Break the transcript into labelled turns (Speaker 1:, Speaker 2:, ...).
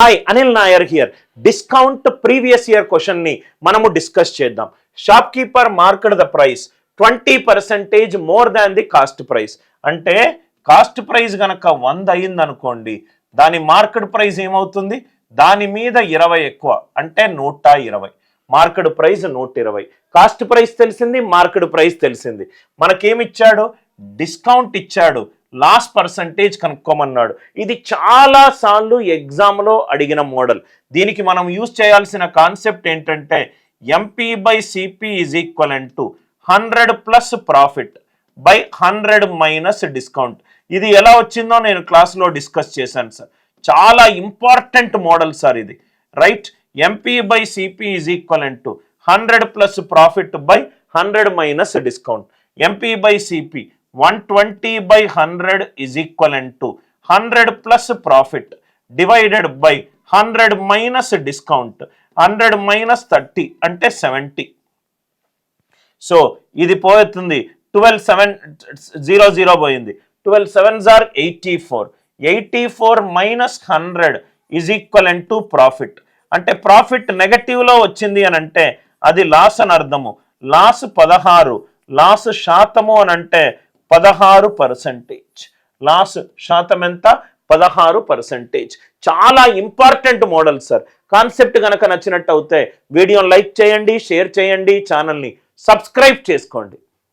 Speaker 1: Hi Anil Nair here. Discount previous year question ని మనము discuss చేద్దాం. Shop keeper marked the price 20% more than the cost price. అంటే cost price గనక 100 అయింది అనుకోండి, దాని మార్కెట్ ప్రైస్ ఏమవుతుంది? దాని మీద 20 ఎక్కువ, అంటే 120. Market price 120. కాస్ట్ ప్రైస్ తెలిసింది, మార్కెట్ ప్రైస్ తెలిసింది. మనకేమిచ్చాడు? డిస్కౌంట్ ఇచ్చాడు, లాస్ పర్సంటేజ్ కనుక్కోమన్నాడు. ఇది చాలా సార్లు ఎగ్జామ్లో అడిగిన మోడల్. దీనికి మనం యూజ్ చేయాల్సిన కాన్సెప్ట్ ఏంటంటే MP by CP is equivalent to 100 plus profit by 100 minus discount. ఇది ఎలా వచ్చిందో నేను క్లాస్లో డిస్కస్ చేశాను సార్. చాలా ఇంపార్టెంట్ మోడల్ సార్ ఇది, right? MP by CP is equivalent to 100 plus profit by 100 minus discount. MP by CP 120 by 100 is equivalent to 100 plus profit divided by 100 minus discount. 100 minus 30 అంటే 70. So ఇది పోతుంది, 12,700 పోయింది. 12 7s are 84. 84 minus 100 is equivalent to profit. అంటే profit నెగటివ్లో వచ్చింది అని అంటే అది loss అని అర్థము. లాస్ 16, లాస్ శాతము అని అంటే 16%. లాస్ శాతం ఎంత? 16%. చాలా ఇంపార్టెంట్ మోడల్ సార్. కాన్సెప్ట్ కనుక నచ్చినట్టు అయితే వీడియోని లైక్ చేయండి, షేర్ చేయండి, ఛానల్ని సబ్స్క్రైబ్ చేసుకోండి.